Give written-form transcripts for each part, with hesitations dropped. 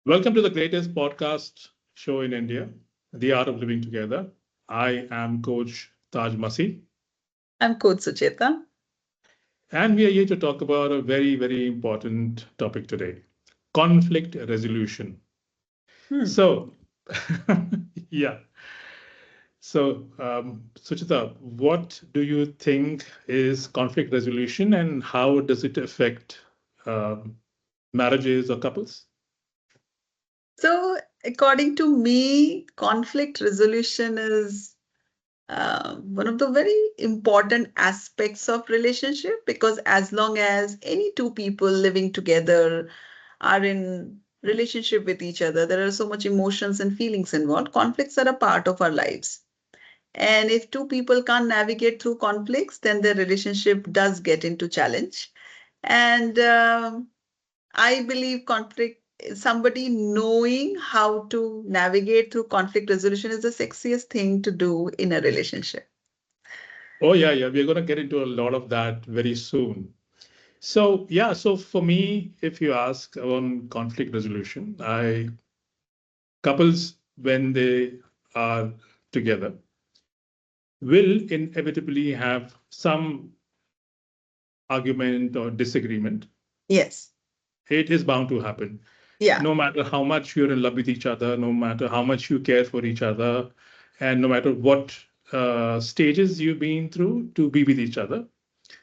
Welcome to the greatest podcast show in India, The Art of Living Together. I am Coach Taj Masi, I'm Coach Sucheta. and we are here to talk about a very, very important topic today: conflict resolution. Hmm. So, yeah. Suchita, what do you think is conflict resolution and how does it affect um, marriages or couples? So, according to me, conflict resolution is one of the very important aspects of relationship because as long as any two people living together are in relationship with each other, there are so much emotions and feelings involved. Conflicts are a part of our lives. And if two people can't navigate through conflicts, then their relationship does get into challenge. And I believe somebody knowing how to navigate through conflict resolution is the sexiest thing to do in a relationship. Oh, yeah, yeah. We're going to get into a lot of that very soon. So for me, if you ask on conflict resolution, I couples when they are together will inevitably have some argument or disagreement. Yes. It is bound to happen. Yeah. No matter how much you're in love with each other, no matter how much you care for each other, and no matter what stages you've been through to be with each other,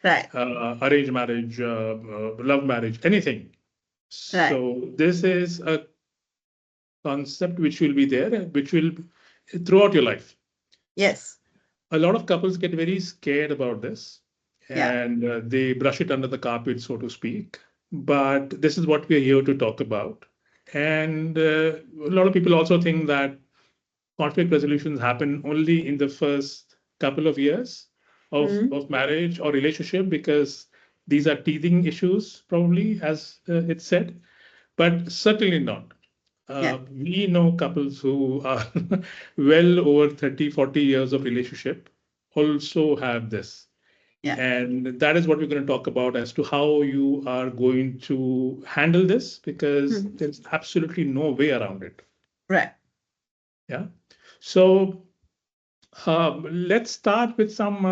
Right. arranged marriage, love marriage, anything. Right. So this is a concept which will be there, which will throughout your life. Yes. A lot of couples get very scared about this Yeah. and they brush it under the carpet, so to speak. But this is what we're here to talk about. And a lot of people also think that conflict resolutions happen only in the first couple of years Mm. of marriage or relationship because these are teething issues, probably, as it's said, but certainly not. Yeah. We know couples who are well over 30, 40 years of relationship also have this. Yeah. And that is what we're going to talk about as to how you are going to handle this because Mhm. there's absolutely no way around it. Right. Yeah. So let's start with some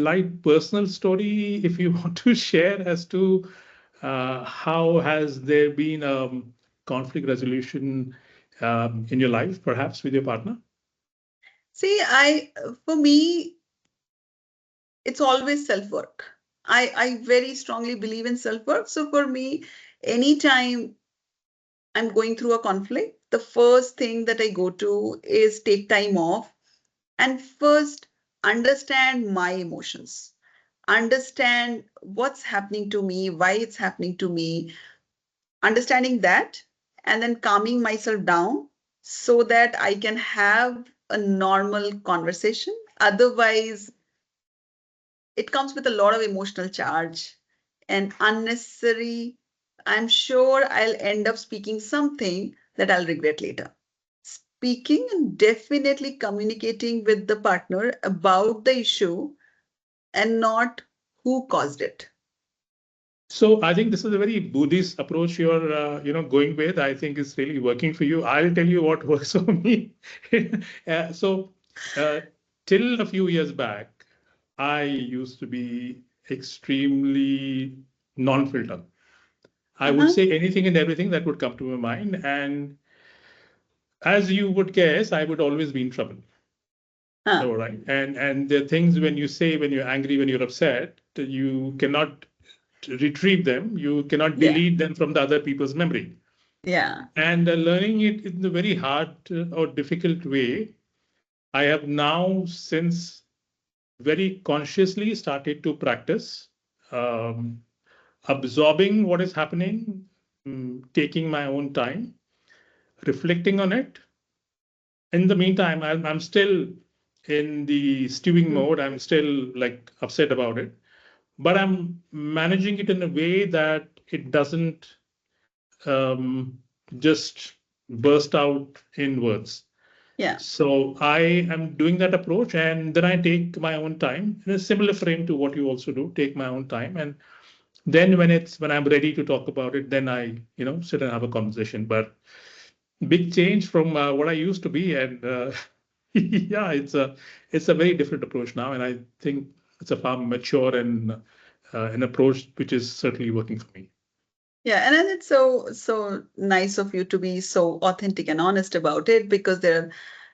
light personal story if you want to share as to how has there been conflict resolution in your life, perhaps with your partner? See, for me, it's always self-work. I very strongly believe in self-work. So for me, anytime I'm going through a conflict, the first thing that I go to is take time off and first understand my emotions, understand what's happening to me, why it's happening to me, understanding that, and then calming myself down so that I can have a normal conversation. Otherwise, it comes with a lot of emotional charge and unnecessary. I'm sure I'll end up speaking something that I'll regret later. Speaking and definitely communicating with the partner about the issue and not who caused it. So I think this is a very Buddhist approach you're going with. I think it's really working for you. I'll tell you what works for me. So uh, till a few years back, I used to be extremely non-filter. I would Uh-huh. say anything and everything that would come to my mind, and as you would guess, I would always be in trouble. Huh. All right, and the things when you say when you're angry, when you're upset, you cannot retrieve them. You cannot Yeah. delete them from the other people's memory. Yeah. And learning it in a very hard or difficult way, I have now since very consciously started to practice um, absorbing what is happening, taking my own time, reflecting on it. In the meantime, I'm still in the stewing Mm. mode. I'm still like upset about it, but I'm managing it in a way that it doesn't um, just burst out in words. Yeah. So I am doing that approach, and then I take my own time in a similar frame to what you also do. Take my own time, and then when I'm ready to talk about it, then I sit and have a conversation. But big change from what I used to be, and yeah, it's a very different approach now, and I think it's a far mature and an approach which is certainly working for me. Yeah, and then it's so nice of you to be so authentic and honest about it, because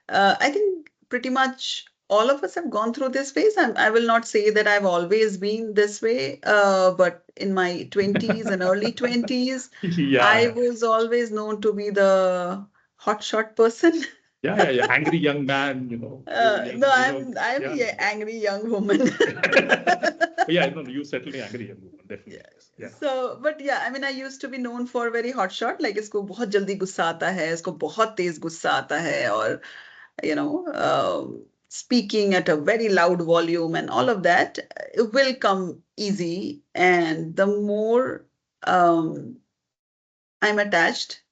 I think pretty much all of us have gone through this phase. I will not say that I've always been this way, but in my 20s and early 20s, Yeah, I yeah, was always known to be the hotshot person. yeah, yeah, yeah. Angry young man, No, you know, I'm yeah. a angry young woman. Yeah, no, you certainly angry young woman, Yeah. definitely. Yes. Yeah. So, but yeah, I mean, I used to be known for very hot shot, like इसको बहुत जल्दी गुस्सा आता है, इसको बहुत तेज गुस्सा आता है, or speaking at a very loud volume and all of that will come easy. And the more um, I'm attached,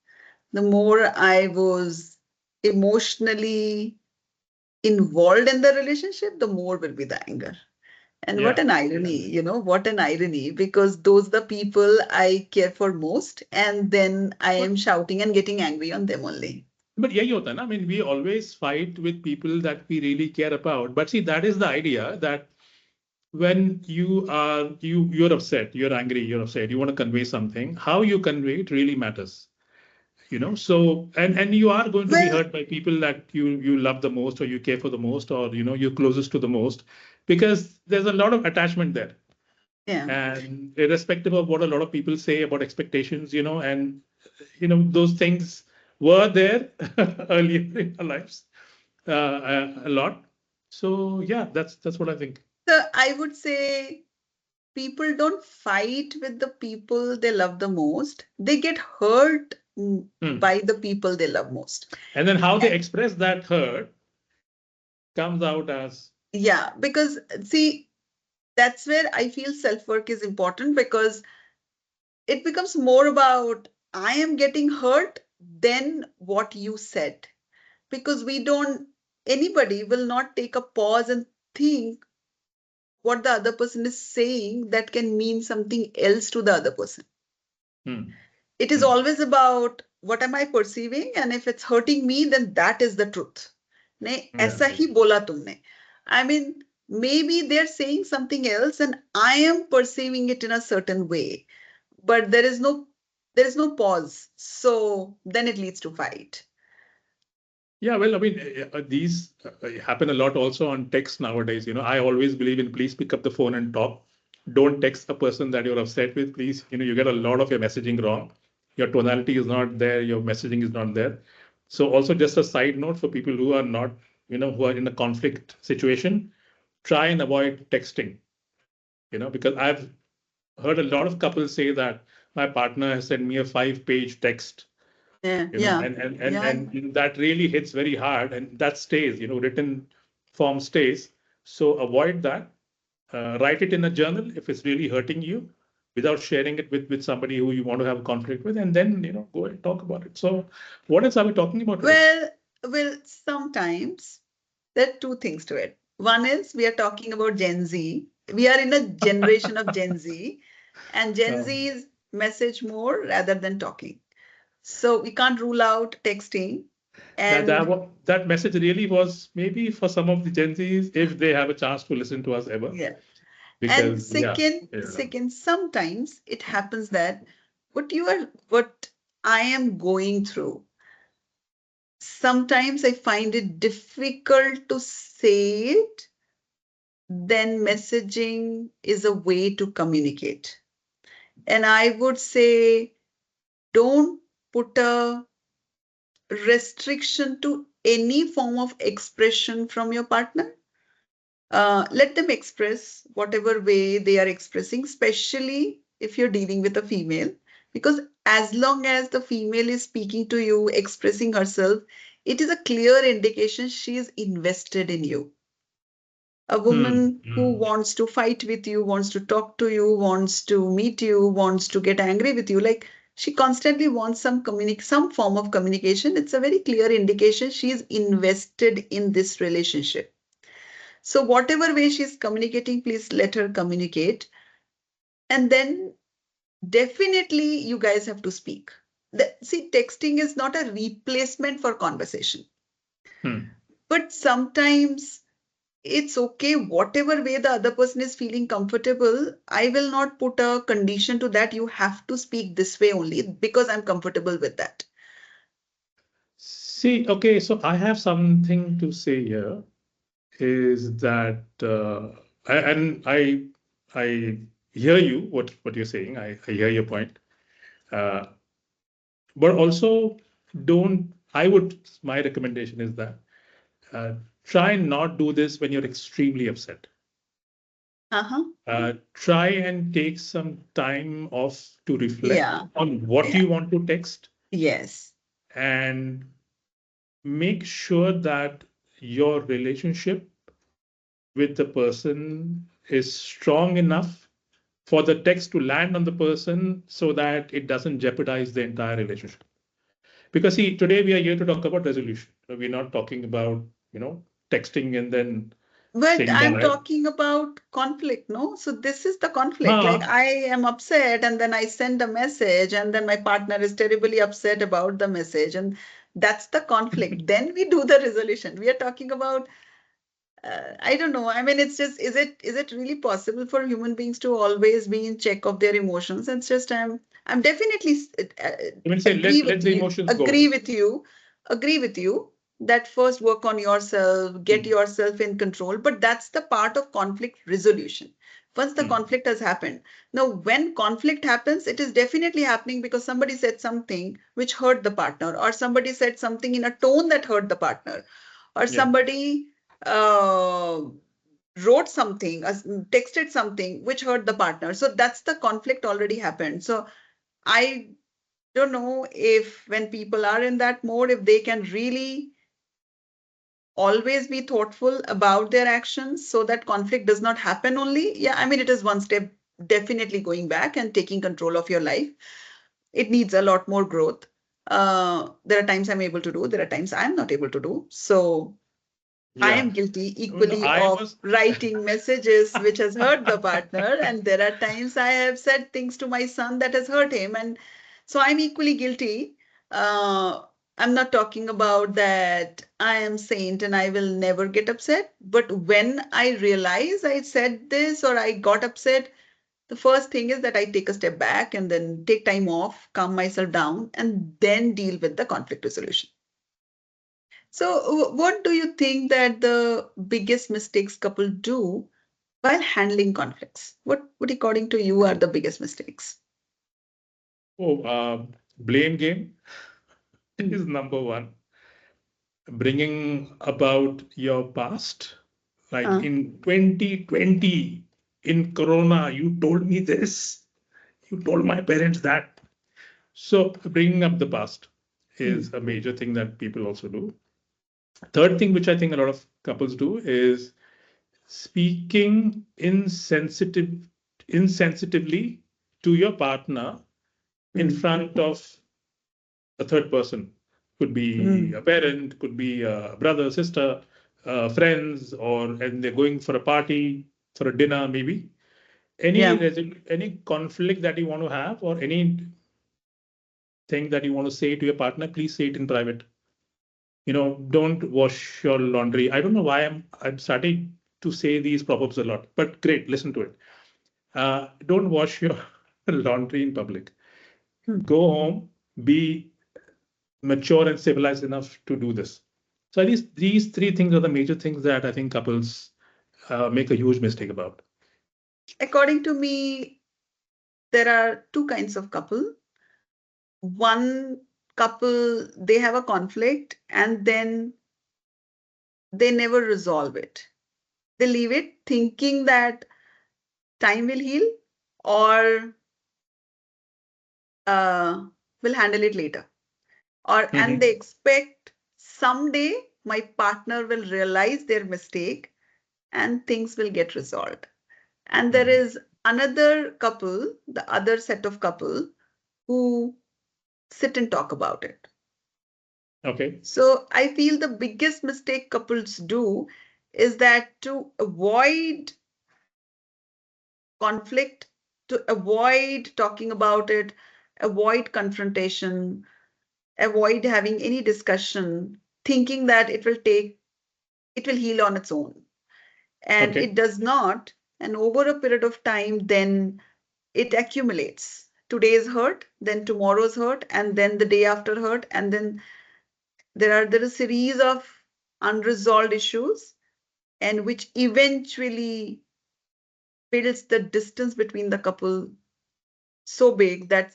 the more I was emotionally involved in the relationship, the more will be the anger. And what Yeah. an irony, what an irony, because those are the people I care for most, and then I But am shouting and getting angry on them only. but यही होता है ना. I mean, we always fight with people that we really care about. But see, that is the idea that when you're upset, you're angry, you're upset, you want to convey something, how you convey it really matters. So and you are going to be Well, hurt by people that you love the most, or you care for the most, or you're closest to the most, because there's a lot of attachment there. yeah. And irrespective of what a lot of people say about expectations, and those things were there earlier in our lives, a lot. So yeah, that's what I think. So I would say people don't fight with the people they love the most. They get hurt Hmm. by the people they love most. And then how they And express that hurt comes out as. yeah, because see, that's where I feel self-work is important, because it becomes more about I am getting hurt than what you said. Because anybody will not take a pause and think what the other person is saying that can mean something else to the other person. Hmm. It is Hmm. always about what am I perceiving, and if it's hurting me, then that is the truth. नहीं Yeah. ऐसा ही बोला तुमने. I mean, maybe they're saying something else and I am perceiving it in a certain way, but there is no pause, so then it leads to fight. Yeah, well, I mean, these happen a lot also on text nowadays. I always believe in please pick up the phone and talk. Don't text a person that you're upset with, please. You get a lot of your messaging wrong. Your tonality is not there. Your messaging is not there. So also just a side note for people who are not, who are in a conflict situation, try and avoid texting, because I've heard a lot of couples say that my partner has sent me a 5-page text, Yeah, and yeah, and and yeah. and that really hits very hard, and that stays. Written form stays. So avoid that. Write it in a journal if it's really hurting you, without sharing it with somebody who you want to have a conflict with, and then go and talk about it. So what else are we talking about today? Well, sometimes there are two things to it. One is we are talking about Gen Z. We are in a generation of Gen Z, and Gen um, Z's message more rather than talking. So we can't rule out texting. And that message really was maybe for some of the Gen Zs, if they have a chance to listen to us ever, yeah. And because yeah, second, sometimes it happens that what I am going through, sometimes I find it difficult to say it, then messaging is a way to communicate. And I would say don't put a restriction to any form of expression from your partner. Let them express whatever way they are expressing, especially if you're dealing with a female, because as long as the female is speaking to you, expressing herself, it is a clear indication she is invested in you. A hmm, woman who wants to fight with you, wants to talk to you, wants to meet you, wants to get angry with you, like she constantly wants some form of communication. It's a very clear indication she is invested in this relationship. So whatever way she's communicating, please let her communicate. And then definitely you guys have to speak. See, texting is not a replacement for conversation, Hmm. but sometimes it's okay, whatever way the other person is feeling comfortable. I will not put a condition to that. You have to speak this way only because I'm comfortable with that. See, okay, so I have something to say here is that and I hear you what you're saying. I hear your point. Uh, but also don't I would my recommendation is that uh, try and not do this when you're extremely upset. Uh-huh. Try and take some time off to reflect Yeah. on what Yeah. you want to text Yes. and make sure that your relationship with the person is strong enough for the text to land on the person so that it doesn't jeopardize the entire relationship. Because see, today we are here to talk about resolution. We're not talking about, texting and then But saying I'm bye. talking about conflict, no? So this is the conflict. Like Ah, I am upset and then I send a message and then my partner is terribly upset about the message. And that's the conflict. Then we do the resolution. We are talking about I don't know. I mean, it's just, is it really possible for human beings to always be in check of their emotions? It's just I'm definitely I mean, say agree let with the you, emotions agree go. with you, agree with you that first work on yourself, get Hmm, yourself in control. But that's the part of conflict resolution. Once the hmm, conflict has happened. Now, when conflict happens, it is definitely happening because somebody said something which hurt the partner, or somebody said something in a tone that hurt the partner, or yeah. somebody uh, wrote something, texted something which hurt the partner. So that's the conflict already happened. So I don't know if when people are in that mode, if they can really always be thoughtful about their actions so that conflict does not happen only. Yeah, I mean, it is one step definitely going back and taking control of your life. It needs a lot more growth. There are times I'm able to do, there are times I'm not able to do. So I Yeah. am guilty No, equally I of was. writing messages which has hurt the partner, and there are times I have said things to my son that has hurt him, and so I'm equally guilty. Uh, I'm not talking about that I am saint and I will never get upset, but when I realize I said this or I got upset, the first thing is that I take a step back and then take time off, calm myself down, and then deal with the conflict resolution. So, what do you think that the biggest mistakes couple do while handling conflicts? What according to you, are the biggest mistakes? Oh, blame game Hmm. is number one. Bringing about your past. Like Huh? in 2020, in Corona, you told me this, you told my parents that. So bringing up the past Hmm. is a major thing that people also do. Third thing, which I think a lot of couples do, is speaking insensitively to your partner in Hmm. front of a third person. Could be Hmm. a parent, could be a brother, sister, friends, and they're going for a party, for a dinner, maybe. Yeah. Any conflict that you want to have, or anything that you want to say to your partner, please say it in private. Don't wash your laundry. I don't know why I'm starting to say these proverbs a lot, but great, listen to it. Don't wash your laundry in public. Hmm. Go home, be mature and civilized enough to do this. So at least these three things are the major things that I think couples make a huge mistake about. According to me, there are two kinds of couple. One couple, they have a conflict and then they never resolve it. They leave it thinking that time will heal or uh, will handle it later. Or and they Mhm. expect someday my partner will realize their mistake and things will get resolved. And there Mhm. is another couple, the other set of couple who sit and talk about it. Okay. So I feel the biggest mistake couples do is that to avoid conflict, to avoid talking about it, avoid confrontation, avoid having any discussion, thinking that it will heal on its own. And Okay. it does not. And over a period of time, then it accumulates. Today's hurt, then tomorrow's hurt, and then the day after hurt, and then there are a series of unresolved issues, and which eventually builds the distance between the couple so big that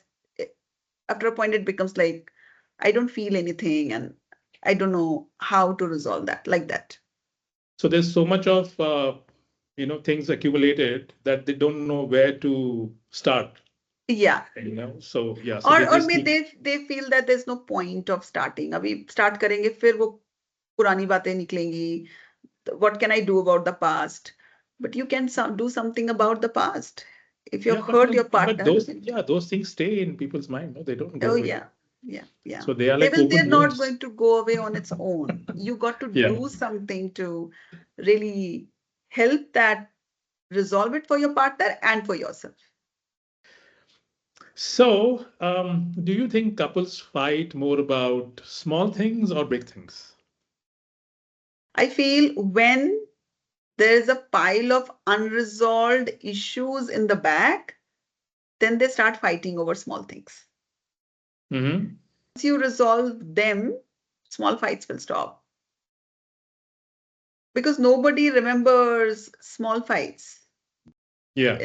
after a point it becomes like, I don't feel anything, and I don't know how to resolve that like that. So there's so much of things accumulated that they don't know where to start. Yeah. So yeah, so they और just may keep. they feel that there's no point of starting. अभी start करेंगे फिर वो पुरानी बातें निकलेंगी. What can I do about the past? But you can do something about the past. If you've Yeah, hurt your but partner, those things stay in people's mind. No, they don't go oh away. yeah. So they are like They're open not wounds. going to go away on its own. You got to Yeah. do something to really help that resolve it for your partner and for yourself. So, do you think couples fight more about small things or big things? I feel when there is a pile of unresolved issues in the back, then they start fighting over small things. Mm-hmm. Once you resolve them, small fights will stop. Because nobody remembers small fights. Yeah.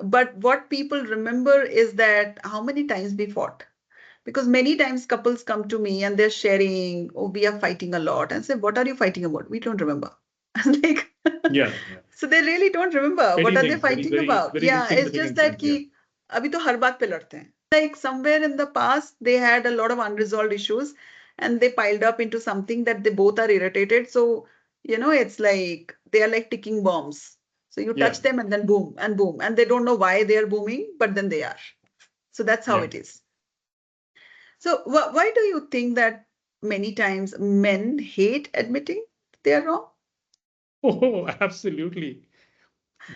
But what people remember is that how many times we fought. Because many times couples come to me and they're sharing, oh, we are fighting a lot. And say, what are you fighting about? We don't remember. Like, Yeah. Yeah. so they really don't remember what Petty are they things, very, fighting very, about. very Yeah, it's just insignificant that things. Yeah. कि अभी तो हर बात पे लड़ते हैं. Like somewhere in the past, they had a lot of unresolved issues and they piled up into something that they both are irritated. So, it's like they are like ticking bombs. So you Yeah. touch them and then boom and boom. And they don't know why they are booming, but then they are. So that's how Yeah. it is. So why do you think that many times men hate admitting they are wrong? Oh, absolutely.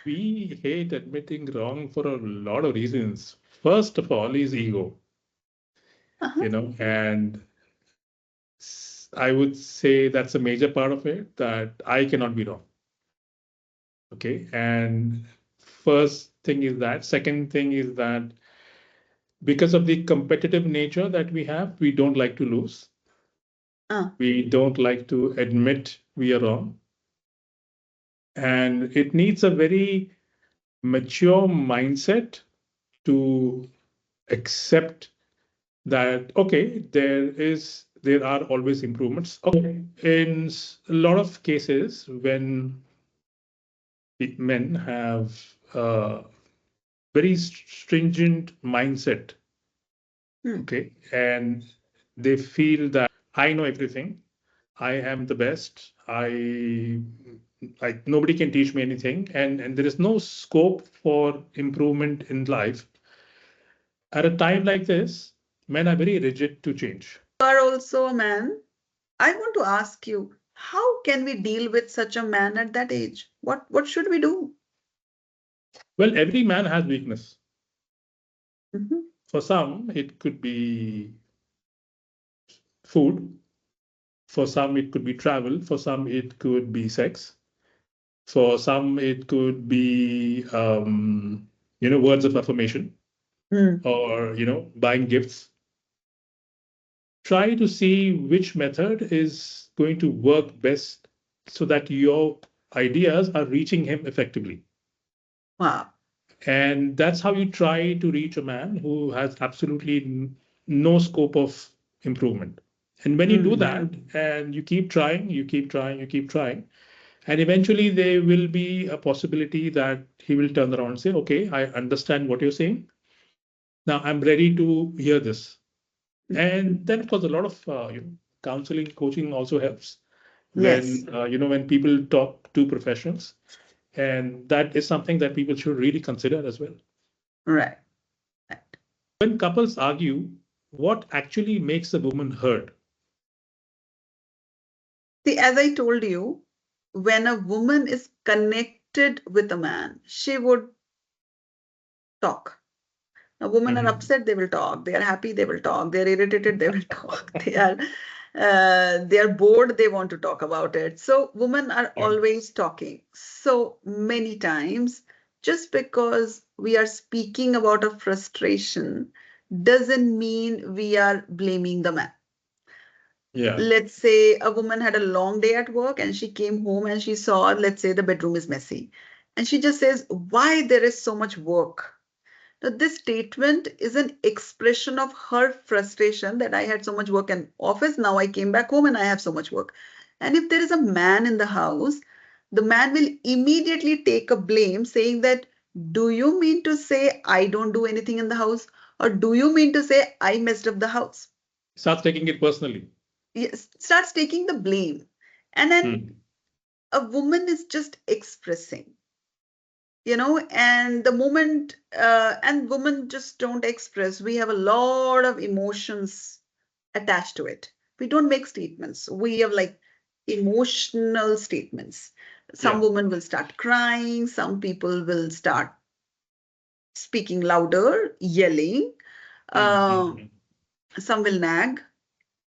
We hate admitting wrong for a lot of reasons. First of all is ego, Uh-huh. and I would say that's a major part of it, that I cannot be wrong. Okay. And first thing is that. Second thing is that because of the competitive nature that we have, we don't like to lose. We don't like to admit we are wrong. And it needs a very mature mindset to accept that, okay, there are always improvements. Okay. In a lot of cases, when the men have a very stringent mindset, okay, and they feel that I know everything, I am the best, nobody can teach me anything, and there is no scope for improvement in life. At a time like this, men are very rigid to change. You are also a man. I want to ask you, how can we deal with such a man at that age? What should we do? Well, every man has weakness. Mhm. For some, it could be food. For some, it could be travel. For some, it could be sex. For some, it could be, words of affirmation, or, buying gifts. Try to see which method is going to work best so that your ideas are reaching him effectively. Wow. And that's how you try to reach a man who has absolutely no scope of improvement. And when you do that and you keep trying, you keep trying, you keep trying, and eventually there will be a possibility that he will turn around and say, okay, I understand what you're saying. Now I'm ready to hear this. And then, of course, a lot of counseling, coaching also helps Yes. when people talk to professionals, and that is something that people should really consider as well. Right. Right. When couples argue, what actually makes a woman heard? See, as I told you, when a woman is connected with a man, she would talk. Now, women are Mhm. upset, they will talk. They are happy, they will talk. They are irritated, they will talk. They are bored, they want to talk about it. So women are Yeah. always talking. So many times, just because we are speaking about a frustration doesn't mean we are blaming the man. Yeah. Let's say a woman had a long day at work and she came home and she saw, let's say, the bedroom is messy. And she just says, why there is so much work? Now, this statement is an expression of her frustration that I had so much work in office. Now I came back home and I have so much work. And if there is a man in the house, the man will immediately take a blame saying that, do you mean to say I don't do anything in the house? Or do you mean to say I messed up the house? Starts taking it personally. Yes, starts taking the blame. And then Hmm. a woman is just expressing, and the moment and women just don't express. We have a lot of emotions attached to it. We don't make statements. We have like emotional statements. Some Yeah. women will start crying, some people will start speaking louder, yelling, Hmm. uh, Hmm. some will nag,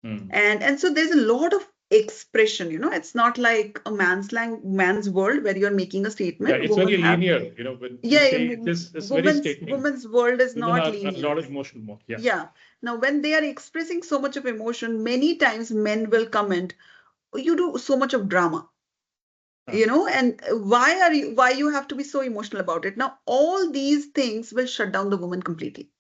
Hmm. and so there's a lot of expression. It's not like a man's world where you're making a Yeah. statement. It's very Women have. linear. When you Yeah, say it's very women's statement. women's world is Women not are a linear. lot of emotional more. Yeah. Yeah. Now, when they are expressing so much of emotion, many times men will comment, "Oh, you do so much of drama, Huh. and why you have to be so emotional about it?" Now, all these things will shut down the woman completely.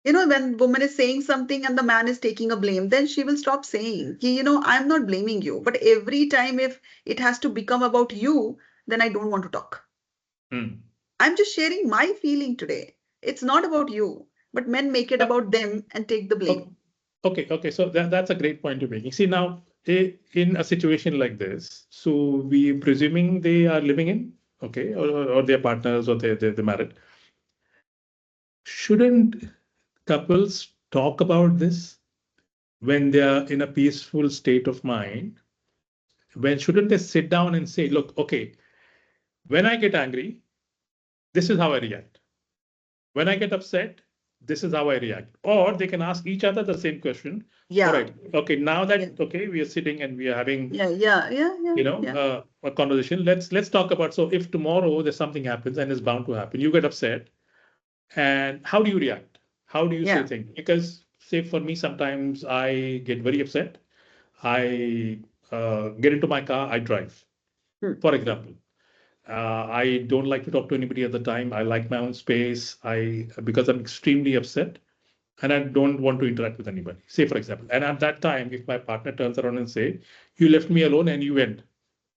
When woman is saying something and the man is taking a blame, then she will stop saying, I'm not blaming you. But every time if it has to become about you, then I don't want to talk. Hmm. I'm just sharing my feeling today. It's not about you, but men make it Uh, about them and take the okay. blame. Okay. So that's a great point you're making. See now, in a situation like this, so we presuming they are living in, okay, or their partners or they're married. Shouldn't couples talk about this when they are in a peaceful state of mind? When shouldn't they sit down and say, look, okay, when I get angry, this is how I react. When I get upset, this is how I react. Or they can ask each other the same question. All Yeah. right, okay, now Yeah. that okay, we are sitting and we are having Yeah. Yeah. Yeah. Yeah. Yeah. a conversation. Let's talk about. So if tomorrow there's something happens and it's bound to happen, you get upset, and how do you react? How do you say Yeah. things? Because say for me, sometimes I get very upset. I get into my car, I drive. Hmm. For example, I don't like to talk to anybody at the time. I like my own space. Because I'm extremely upset and I don't want to interact with anybody. Say, for example, and at that time, if my partner turns around and say, "You left me alone and you went,"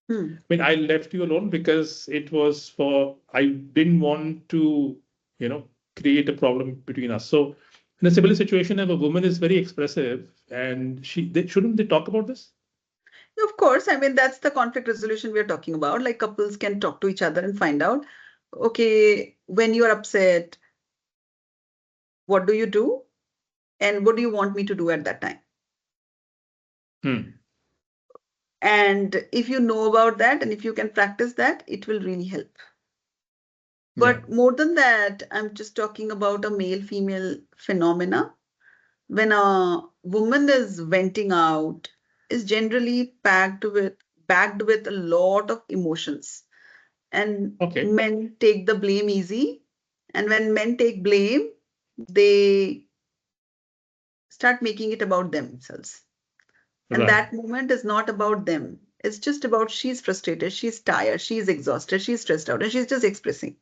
Hmm. I mean, I left you alone because it was for I didn't want to, you know, create a problem between us. So, in a similar situation, if a woman is very expressive and shouldn't they talk about this? Of course, I mean, that's the conflict resolution we're talking about. Like couples can talk to each other and find out, okay, when you're upset, what do you do? And what do you want me to do at that time? Hmm. And if you know about that and if you can practice that, it will really help. Yeah. But more than that, I'm just talking about a male-female phenomena. When a woman is venting out, is generally backed with a lot of emotions. And Okay. men take the blame easy. And when men take blame, they start making it about themselves. And Right. that moment is not about them. It's just about she's frustrated, she's tired, she's exhausted, she's stressed out, and she's just expressing.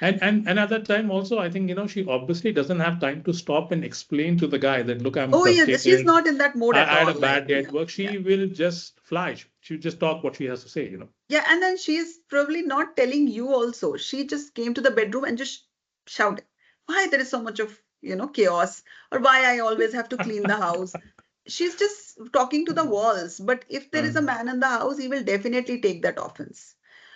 And at that time also, I think, she obviously doesn't have time to stop and explain to the guy that, look, I'm Oh, yeah, she's frustrated. not in that mode at I had a all. Like, bad day yeah, at work. yeah. She will just fly. She'll just talk what she has to say. Yeah, and then she's probably not telling you also. She just came to the bedroom and just shouted, why there is so much of, chaos, or why I always have to clean the house. She's just talking to the walls. But if there is a Mm, man in the house, he will definitely take that offense.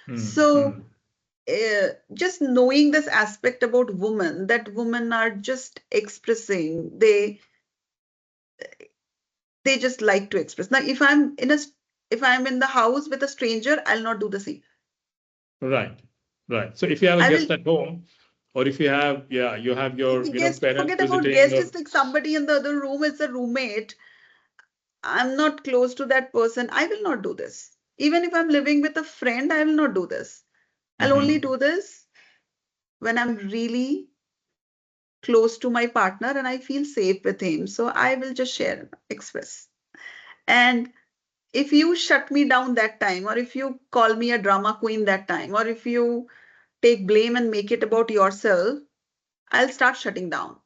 mm, So, mm. just knowing this aspect about women, that women are just expressing, they just like to express. Now, if I'm in the house with a stranger, I'll not do the same. Right. Right. So if you have a I will. guest at home, or if you have, yeah, you have your, Guest, parents forget about visiting, guest. or It's like somebody in the other room is a roommate. I'm not close to that person. I will not do this. Even if I'm living with a friend, I will not do this. I'll only Mhm. do this when I'm really close to my partner and I feel safe with him. So I will just share, express. And if you shut me down that time, or if you call me a drama queen that time, or if you take blame and make it about yourself, I'll start shutting down.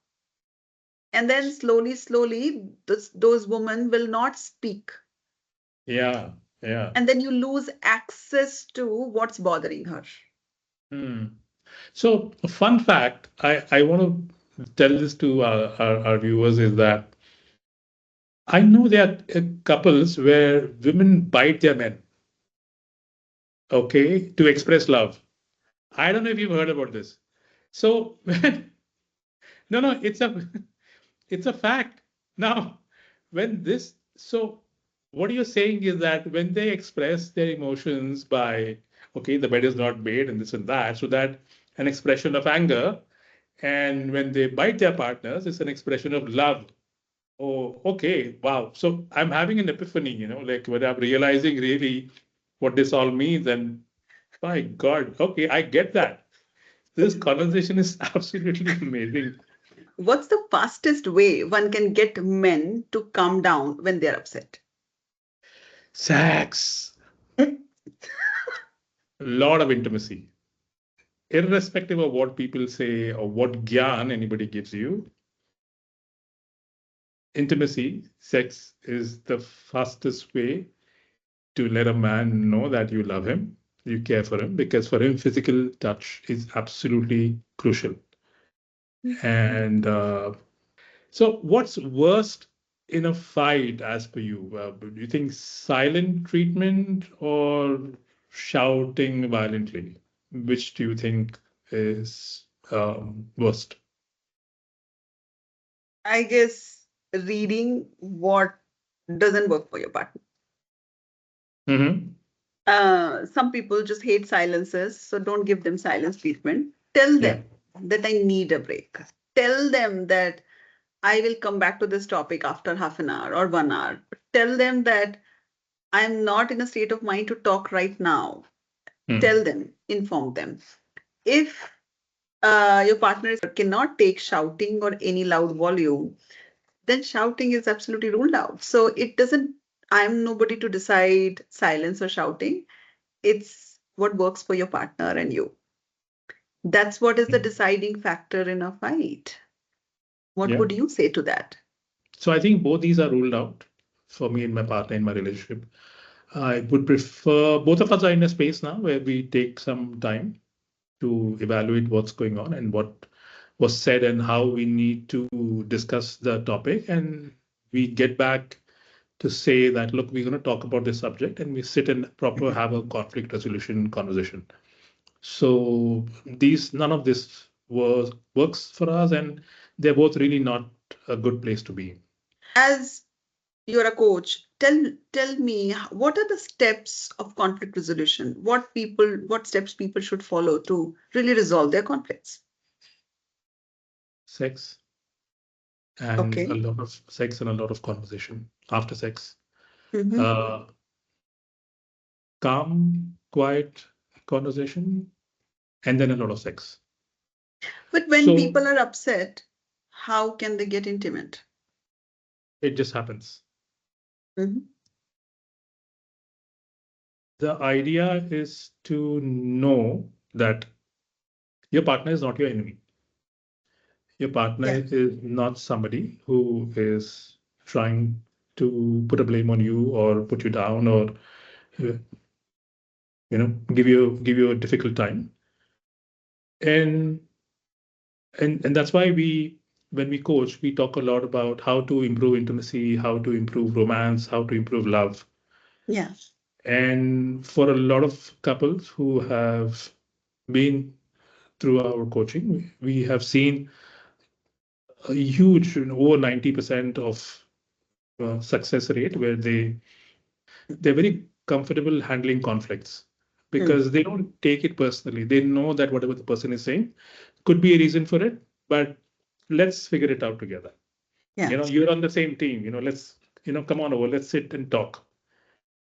And then slowly, slowly, those women will not speak. Yeah, yeah. And then you lose access to what's bothering her. Hmm. So, a fun fact, I want to tell this to our viewers is that I know there are couples where women bite their men, okay, to express love. I don't know if you've heard about this. So, no, no, it's a fact. Now, when this, so what you're saying is that when they express their emotions by, okay, the bed is not made and this and that, so that an expression of anger, and when they bite their partners, it's an expression of love. Oh, okay, wow. So I'm having an epiphany, like when I'm realizing really what this all means, and my God, okay, I get that. This conversation is absolutely amazing. What's the fastest way one can get men to calm down when they're upset? Sex, a lot of intimacy, irrespective of what people say or what gyan anybody gives you. Intimacy, sex is the fastest way to let a man know that you love him, you care for him, because for him, physical touch is absolutely crucial. And so, what's worst in a fight, as per you? Do you think silent treatment or shouting violently? Which do you think is worst? I guess reading what doesn't work for your partner. Hmm. Some people just hate silences, so don't give them silence treatment. Tell Yeah. them that I need a break. Tell them that I will come back to this topic after half an hour or 1 hour. Tell them that I'm not in a state of mind to talk right now. Tell Hmm. them, inform them. If your partner cannot take shouting or any loud volume, then shouting is absolutely ruled out. So it doesn't, I'm nobody to decide silence or shouting. It's what works for your partner and you. That's what is the deciding factor in a fight. What Yeah. would you say to that? So I think both these are ruled out for me and my partner in my relationship. I would prefer both of us are in a space now where we take some time to evaluate what's going on and what was said and how we need to discuss the topic. And we get back to say that, look, we're going to talk about this subject and we sit and proper have a conflict resolution conversation. So none of this works for us, and they're both really not a good place to be. As you're a coach, tell me what are the steps of conflict resolution? What steps people should follow to really resolve their conflicts? Sex and a Okay. lot of sex and a lot of conversation after sex. Hmm. Uh, Calm, quiet conversation, and then a lot of sex. But when So people are upset, how can they get intimate? it just happens. Hmm. The idea is to know that your partner is not your enemy. Your partner Yeah. is not somebody who is trying to put a blame on you or put you down or uh, give you a difficult time. And and that's why when we coach, we talk a lot about how to improve intimacy, how to improve romance, how to improve love. Yeah. And for a lot of couples who have been through our coaching, we have seen a huge, over 90% of success rate where they're very comfortable handling conflicts Mm. because they don't take it personally. They know that whatever the person is saying, Could be a reason for it, but let's figure it out together. Yeah. You're on the same team. Let's, come on over, let's sit and talk.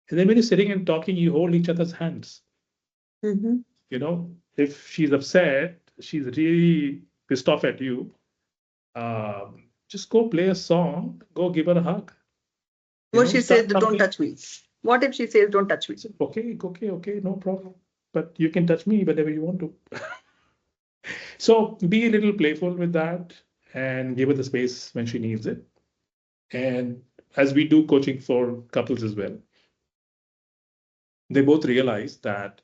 And then when you're sitting and talking, you hold each other's hands. Mm-hmm. If she's upset, she's really pissed off at you, just go play a song, go give her a hug, What she start says, don't something. touch me. What if she says, don't touch me? Okay, okay, okay, no problem. But you can touch me whenever you want to. So be a little playful with that and give her the space when she needs it. And as we do coaching for couples as well, they both realize that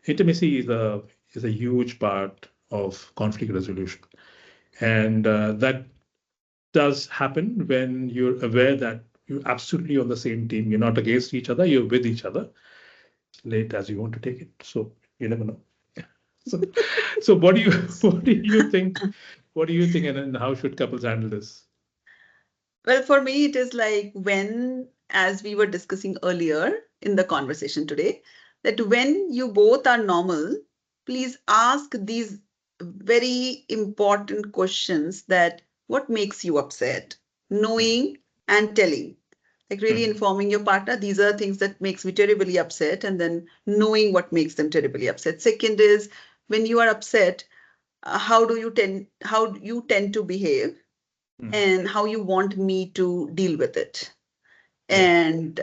intimacy is a huge part of conflict resolution. And that does happen when you're aware that you're absolutely on the same team. You're not against each other, you're with each other, late as you want to take it. So you never know. So, so what do you what do you think? What do you think, and how should couples handle this? Well, for me, it is like when, as we were discussing earlier in the conversation today, that when you both are normal, please ask these very important questions that what makes you upset, knowing and telling. Like really Mm, informing your partner, these are things that makes me terribly upset, and then knowing what makes them terribly upset. Second is when you are upset, how you tend to behave mm, and how you want me to deal with it, yeah. and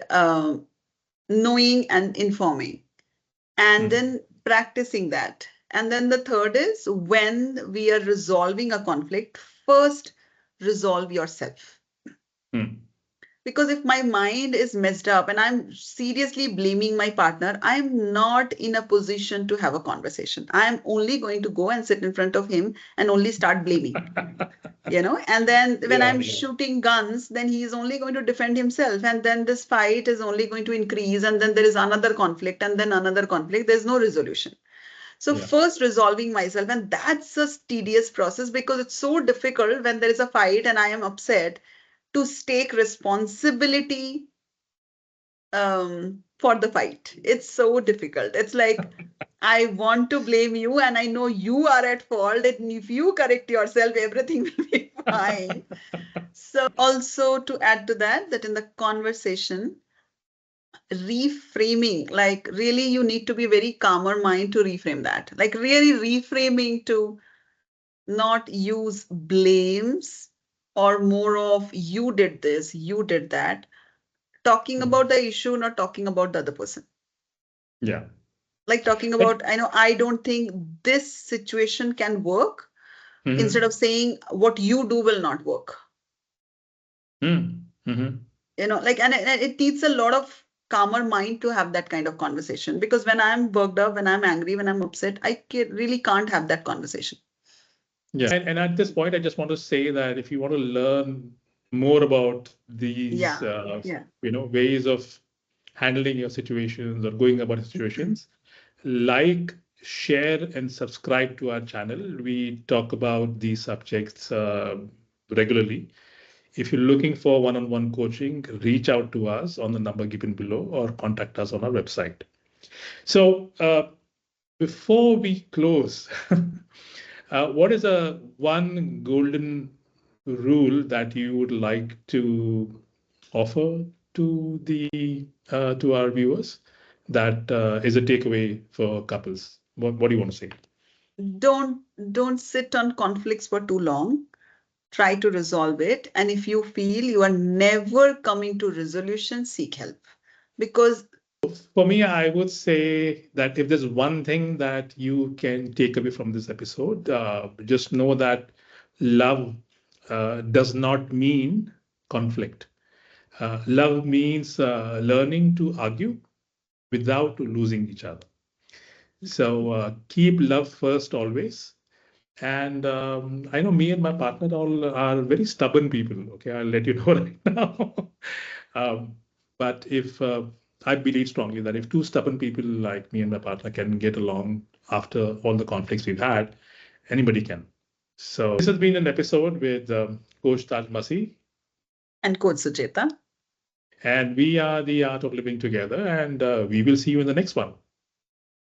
knowing and informing, and Mm, then practicing that. And then the third is when we are resolving a conflict, first resolve yourself. mm, Because if my mind is messed up and I'm seriously blaming my partner, I'm not in a position to have a conversation. I'm only going to go and sit in front of him and only start blaming. And then when yeah, I'm yeah, shooting guns, then he is only going to defend himself, and then this fight is only going to increase, and then there is another conflict, and then another conflict. There's no resolution. So yeah. first resolving myself, and that's a tedious process because it's so difficult when there is a fight and I am upset to take responsibility for the fight. It's so difficult. It's like I want to blame you, and I know you are at fault. And if you correct yourself, everything will be fine. So, also to add to that, that in the conversation, reframing, like really, you need to be very calmer mind to reframe that. Like, really reframing to not use blames or more of you did this, you did that, talking Mm, about the issue, not talking about the other person. yeah. Like talking And, about, I know, I don't think this situation can work, instead mhm, of saying what you do will not work. mm, mhm. Like, and it needs a lot of calmer mind to have that kind of conversation. Because when I'm worked up, when I'm angry, when I'm upset, really can't have that conversation. Yeah. And at this point, I just want to say that if you want to learn more about these, Yeah. Yeah. ways of handling your situations or going about situations, like, share, and subscribe to our channel. We talk about these subjects regularly. If you're looking for one-on-one coaching, reach out to us on the number given below or contact us on our website. So, before we close, what is a one golden rule that you would like to offer to to our viewers that is a takeaway for couples? What do you want to say? Don't sit on conflicts for too long. Try to resolve it. And if you feel you are never coming to resolution, seek help. Because For me, I would say that if there's one thing that you can take away from this episode, just know that love does not mean conflict. Love means learning to argue without losing each other. So keep love first always. And I know me and my partner all are very stubborn people. Okay, I'll let you know right now. um, but if I believe strongly that if two stubborn people like me and my partner can get along after all the conflicts we've had, anybody can. So this has been an episode with Coach Taj Masi, and Coach Sucheta. and we are the Art of Living Together, and we will see you in the next one.